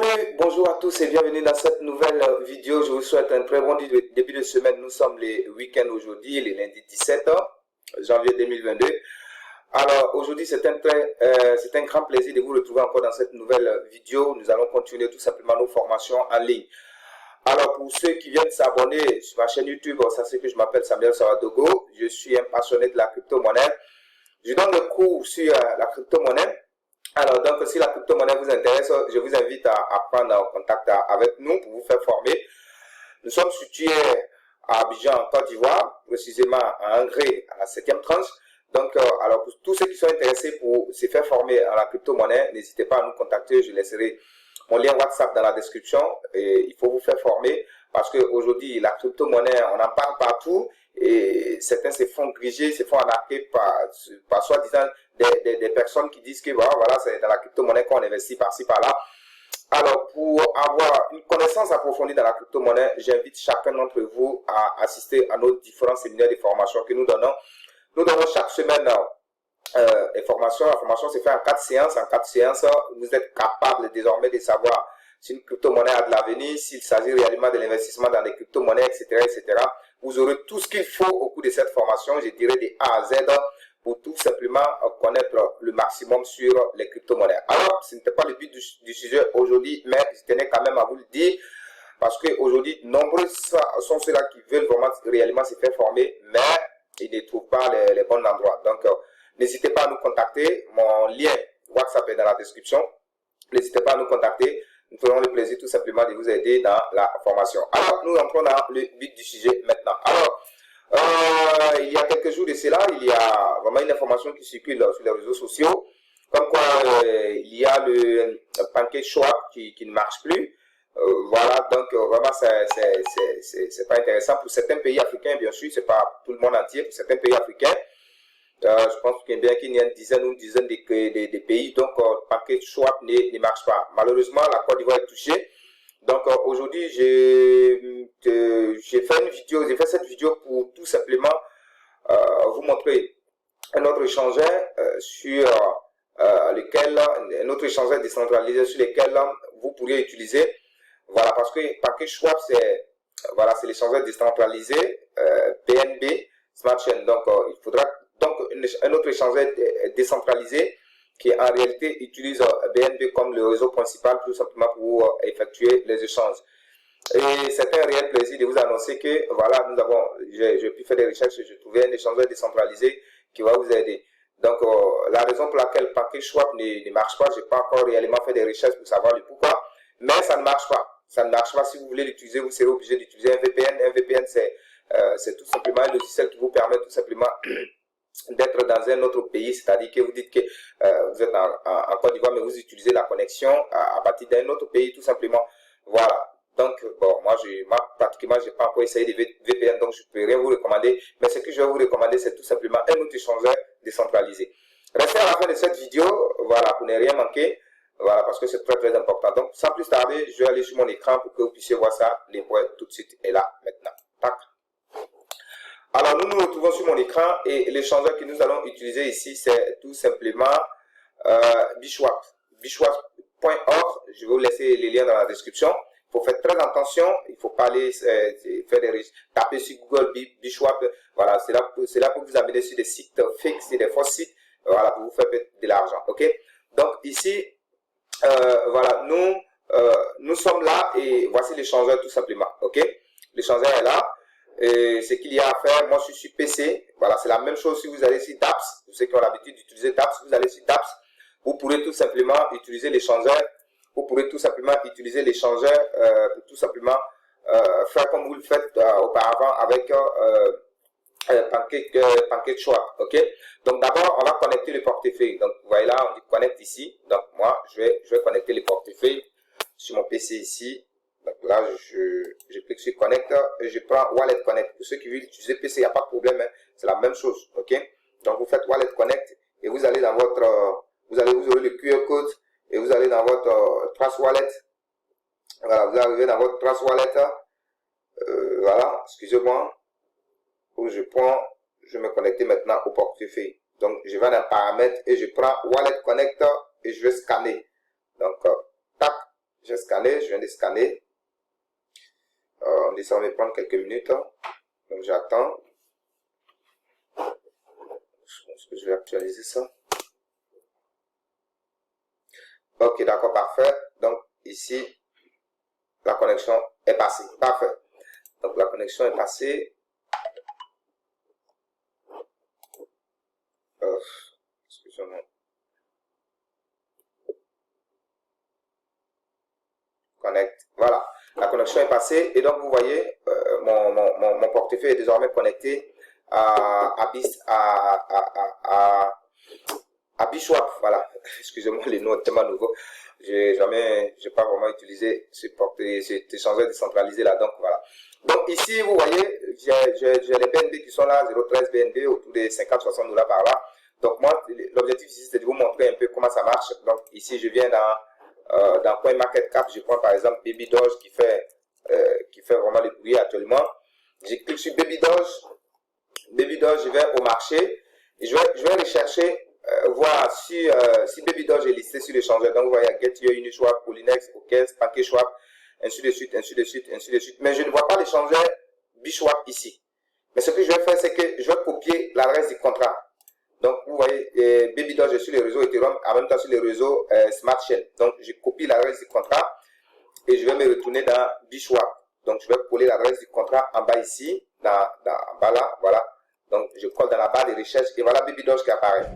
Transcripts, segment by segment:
Salut, bonjour à tous et bienvenue dans cette nouvelle vidéo. Je vous souhaite un très bon début de semaine. Nous sommes les week-ends aujourd'hui, les lundis 17 janvier 2022. Alors aujourd'hui, c'est un grand plaisir de vous retrouver encore dans cette nouvelle vidéo. Nous allons continuer tout simplement nos formations en ligne. Alors pour ceux qui viennent s'abonner sur ma chaîne YouTube, sachez que je m'appelle Samuel Sawadogo. Je suis un passionné de la crypto-monnaie. Je donne des cours sur la crypto-monnaie. Alors, donc, si la crypto-monnaie vous intéresse, je vous invite à prendre contact avec nous pour vous faire former. Nous sommes situés à Abidjan, en Côte d'Ivoire, précisément à Angré, à la 7e tranche. Donc, alors, pour tous ceux qui sont intéressés pour se faire former à la crypto-monnaie, n'hésitez pas à nous contacter. Je laisserai mon lien WhatsApp dans la description. Et il faut vous faire former parce qu'aujourd'hui, la crypto-monnaie, on en parle partout. Et certains se font griger, se font arnaquer par soi-disant des personnes qui disent que voilà, c'est dans la crypto-monnaie qu'on investit par-ci, par-là. Alors, pour avoir une connaissance approfondie dans la crypto-monnaie, j'invite chacun d'entre vous à assister à nos différents séminaires de formation que nous donnons. Nous donnons chaque semaine des formations. La formation se fait en 4 séances. En 4 séances, vous êtes capable désormais de savoir si une crypto-monnaie a de l'avenir, s'il s'agit réellement de l'investissement dans des crypto-monnaies, etc., etc. Vous aurez tout ce qu'il faut au cours de cette formation, je dirais de A à Z, pour tout simplement connaître le maximum sur les crypto-monnaies. Alors, ce n'était pas le but du sujet aujourd'hui, mais je tenais quand même à vous le dire, parce qu'aujourd'hui, nombreux sont ceux-là qui veulent vraiment réellement se faire former, mais ils ne trouvent pas les bons endroits. Donc, n'hésitez pas à nous contacter. Mon lien WhatsApp est dans la description. N'hésitez pas à nous contacter. Nous ferons le plaisir tout simplement de vous aider dans la formation. Alors, nous entrons dans le but du sujet maintenant. Alors, il y a quelques jours de cela, il y a vraiment une information qui circule sur les réseaux sociaux, comme quoi il y a le PancakeSwap qui ne marche plus. Voilà, donc vraiment, c'est pas intéressant pour certains pays africains, bien sûr, c'est pas tout le monde entier, pour certains pays africains. Je pense qu'il y a une dizaine ou une dizaine de pays, donc PancakeSwap ne marche pas. Malheureusement, la Côte d'Ivoire est touchée. Donc aujourd'hui, j'ai fait cette vidéo pour tout simplement vous montrer un autre échangeur un autre échangeur décentralisé sur lequel vous pourriez utiliser. Voilà, parce que PancakeSwap, c'est l'échangeur décentralisé BNB Smart Chain. Donc il faudra donc un autre échangeur décentralisé qui en réalité utilise BNB comme le réseau principal tout simplement pour effectuer les échanges. Et c'est un réel plaisir de vous annoncer que voilà, j'ai pu faire des recherches et j'ai trouvé un échangeur décentralisé qui va vous aider. Donc la raison pour laquelle PancakeSwap ne marche pas, je n'ai pas encore réellement fait des recherches pour savoir le pourquoi, mais ça ne marche pas. Ça ne marche pas. Si vous voulez l'utiliser, vous serez obligé d'utiliser un VPN. Un VPN, c'est tout simplement un logiciel qui vous permet tout simplement d'être dans un autre pays, c'est-à-dire que vous dites que vous êtes en Côte d'Ivoire, mais vous utilisez la connexion à partir d'un autre pays, tout simplement. Voilà. Donc, bon, moi, pratiquement, j'ai pas encore essayé de VPN, donc je peux rien vous recommander. Mais ce que je vais vous recommander, c'est tout simplement un autre échangeur décentralisé. Restez à la fin de cette vidéo, voilà, pour ne rien manquer. Voilà, parce que c'est très, très important. Donc, sans plus tarder, je vais aller sur mon écran pour que vous puissiez voir ça. Les points tout de suite est là, maintenant. Tac. Alors, nous nous retrouvons sur mon écran et l'échangeur que nous allons utiliser ici, c'est tout simplement Bishwap. Bishwap.org. Je vais vous laisser les liens dans la description. Il faut faire très attention. Il ne faut pas aller taper sur Google Bishwap. Voilà, c'est là pour vous amener sur des sites fake, sur des faux sites. Voilà, pour vous faire de l'argent. OK? Donc, ici, voilà, nous sommes là et voici l'échangeur tout simplement. OK? L'échangeur est là. Et ce qu'il y a à faire, moi je suis sur PC, voilà, c'est la même chose si vous allez sur DApps, pour ceux qui ont l'habitude d'utiliser DApps, vous allez sur DApps, vous pourrez tout simplement utiliser l'échangeur, pour tout simplement faire comme vous le faites auparavant avec PancakeSwap, ok? Donc d'abord, on va connecter le portefeuille, donc vous voyez là, on dit connecte ici, donc moi je vais connecter le portefeuille sur mon PC ici. Donc là, je clique sur Connect et je prends Wallet Connect. Pour ceux qui veulent utiliser PC, il n'y a pas de problème, hein. C'est la même chose, ok? Donc vous faites Wallet Connect et vous allez dans votre, vous aurez le QR code et vous allez dans votre Trust Wallet. Voilà, vous arrivez dans votre Trust Wallet. Voilà, excusez-moi. Où je vais me connecter maintenant au portefeuille. Donc je vais dans Paramètres et je prends Wallet Connect et je vais scanner. Donc, tac. J'ai scanné, je viens de scanner. On dit ça va me prendre quelques minutes. Donc j'attends. Je pense que je vais actualiser ça. Ok, d'accord, parfait. Donc ici, la connexion est passée. Parfait. Donc la connexion est passée. Excusez-moi. Connect. Voilà. La connexion est passée. Et donc vous voyez, mon portefeuille est désormais connecté à Bishwap. Voilà. Excusez-moi, les noms sont tellement nouveaux. J'ai pas vraiment utilisé cet échangeur décentralisé là. Donc voilà. Donc ici, vous voyez, j'ai les BNB qui sont là, 0,13 BNB autour des 50-60 $ par là. Donc moi, l'objectif ici, c'est de vous montrer un peu comment ça marche. Donc ici, je viens dans CoinMarketCap, je prends par exemple Baby Doge qui fait vraiment le bruit actuellement. Je clique sur Baby Doge. Baby Doge, je vais au marché et je vais rechercher, voir si Baby Doge est listé sur l'échangeur. Donc vous voyez, Get Your Uniswap, Polinex, OKEx, PancakeSwap, ainsi de suite, ainsi de suite, ainsi de suite. Mais je ne vois pas l'échangeur Bishwap ici. Mais ce que je vais faire, c'est que je vais copier l'adresse du contrat. Donc, vous voyez, Baby Doge est sur les réseaux Ethereum, en même temps sur les réseaux Smart Chain. Donc, je copie l'adresse du contrat et je vais me retourner dans Bishwap. Donc, je vais coller l'adresse du contrat en bas ici, en bas là, voilà. Donc, je colle dans la barre de recherche et voilà Baby Doge qui apparaît.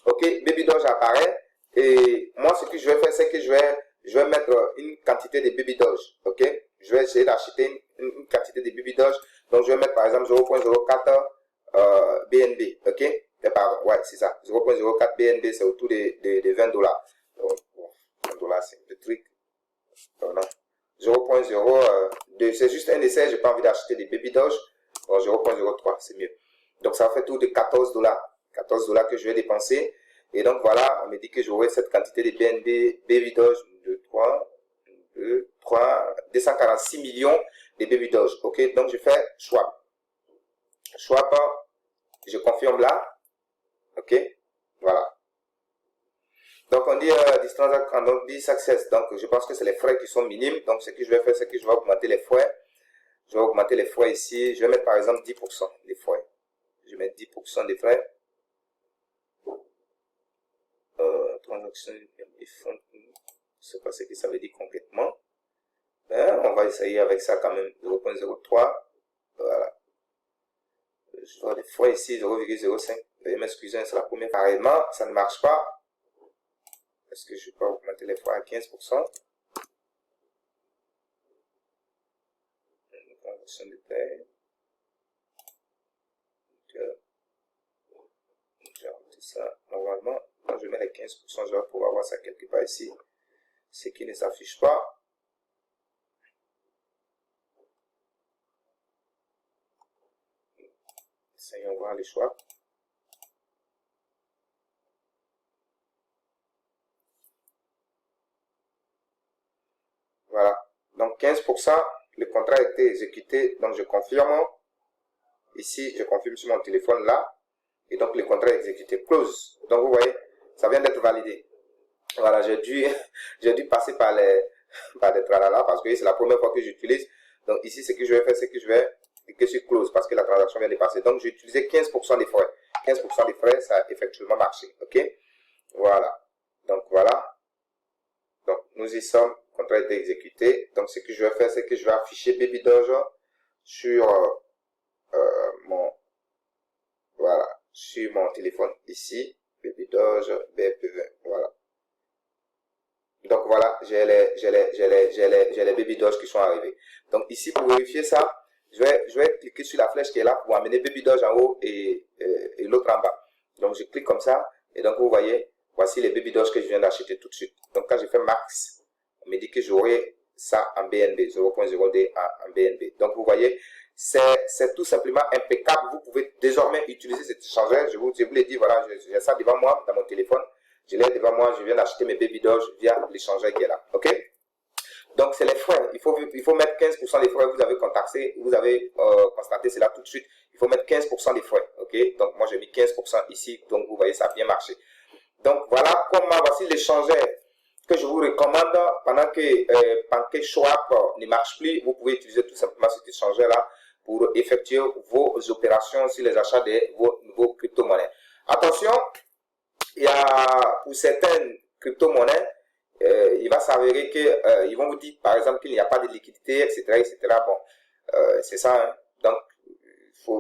Ok, Baby Doge apparaît et moi, ce que je vais faire, c'est que je vais mettre une quantité de Baby Doge. Ok, je vais essayer d'acheter une quantité de Baby Doge. Donc, je vais mettre par exemple 0,04 BNB. Ok. Pardon, ouais, c'est ça. 0,04 BNB, c'est autour de 20 $. Donc, bon, 20 $, c'est le truc. 0,02, c'est juste un essai, j'ai pas envie d'acheter des Baby Doge. Bon, 0,03, c'est mieux. Donc, ça fait tout de 14 $. 14 $ que je vais dépenser. Et donc, voilà, on me dit que j'aurai cette quantité de BNB, Baby Doge, 246 millions de Baby Doge. Ok, donc je fais swap. Swap, je confirme là. Ok, voilà. Donc on dit distance on dit success. Donc je pense que c'est les frais qui sont minimes. Donc ce que je vais faire, c'est que je vais augmenter les frais. Je vais augmenter les frais ici. Je vais mettre par exemple 10% des frais. Je vais mettre 10% des frais. Transaction, je ne sais pas ce que ça veut dire concrètement. On va essayer avec ça quand même. 0,03. Voilà. Je vois des frais ici 0,05. Veuillez m'excuser, c'est la première. Carrément, ça ne marche pas. Est-ce que je peux augmenter les frais à 15%? Transaction de paie. J'ai rajouté ça. Normalement, quand je mets les 15%, je vais pouvoir voir ça quelque part ici. Ce qui ne s'affiche pas. Essayons de voir les choix. Voilà. Donc 15%, le contrat a été exécuté. Donc je confirme. Ici, je confirme sur mon téléphone là. Et donc le contrat est exécuté. Close. Donc vous voyez, ça vient d'être validé. Voilà, j'ai dû passer par des tralala parce que c'est la première fois que j'utilise. Donc ici, ce que je vais faire, c'est que je vais cliquer sur close parce que la transaction vient de passer. Donc j'ai utilisé 15% des frais. 15% des frais, ça a effectivement marché. Ok? Voilà. Donc voilà. Donc nous y sommes. Le contrat a été exécuté. Donc ce que je vais faire, c'est que je vais afficher Baby Doge sur sur mon téléphone ici. Baby Doge BPV. Voilà. Donc voilà, j'ai les Baby Doge qui sont arrivés. Donc ici, pour vérifier ça, je vais cliquer sur la flèche qui est là pour amener Baby Doge en haut et l'autre en bas. Donc je clique comme ça et donc vous voyez, voici les Baby Doge que je viens d'acheter tout de suite. Donc quand je fais max, on me dit que j'aurai ça en BNB, 0.0D en BNB. Donc vous voyez, c'est tout simplement impeccable. Vous pouvez désormais utiliser cet échangeur. Je vous l'ai dit, voilà, j'ai ça devant moi dans mon téléphone. Je l'ai devant moi, je viens d'acheter mes Baby Doge via l'échangeur qui est là. Ok? Donc, c'est les frais. Il faut mettre 15% des frais. Vous avez constaté cela tout de suite. Il faut mettre 15% des frais. Ok? Donc, moi, j'ai mis 15% ici. Donc, vous voyez, ça a bien marché. Donc, voilà comment, voici l'échangeur que je vous recommande pendant que PancakeSwap ne marche plus, vous pouvez utiliser tout simplement cet échangeur-là pour effectuer vos opérations sur les achats de vos nouveaux crypto-monnaies. Attention, il y a pour certaines crypto-monnaies, il va s'avérer que ils vont vous dire par exemple qu'il n'y a pas de liquidité, etc. etc. Bon, c'est ça, hein. Donc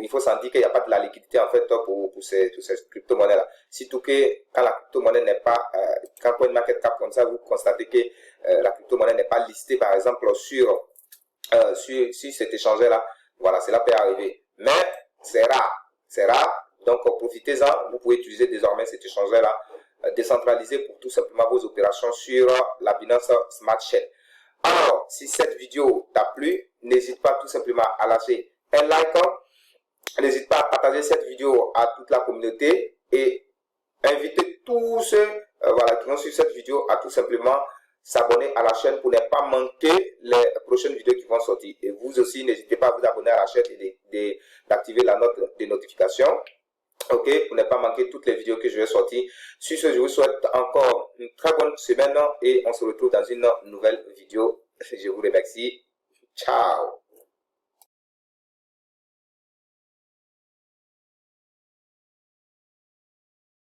il faut s'en dire qu'il n'y a pas de la liquidité en fait pour ces crypto-monnaies là. Surtout que quand la crypto-monnaie n'est pas, quand CoinMarketCap comme ça, vous constatez que la crypto-monnaie n'est pas listée par exemple sur cet échangeur là. Voilà, cela peut arriver. Mais c'est rare. C'est rare. Donc profitez-en. Vous pouvez utiliser désormais cet échangeur là décentralisé pour tout simplement vos opérations sur la Binance Smart Chain. Alors, si cette vidéo t'a plu, n'hésite pas tout simplement à lâcher un like. N'hésite pas à partager cette vidéo à toute la communauté et inviter tous ceux voilà, qui vont suivre cette vidéo à tout simplement s'abonner à la chaîne pour ne pas manquer les prochaines vidéos qui vont sortir. Et vous aussi, n'hésitez pas à vous abonner à la chaîne et d'activer la note de notification. Ok, pour ne pas manquer toutes les vidéos que je vais sortir. Sur ce, je vous souhaite encore une très bonne semaine et on se retrouve dans une nouvelle vidéo. Je vous remercie. Ciao.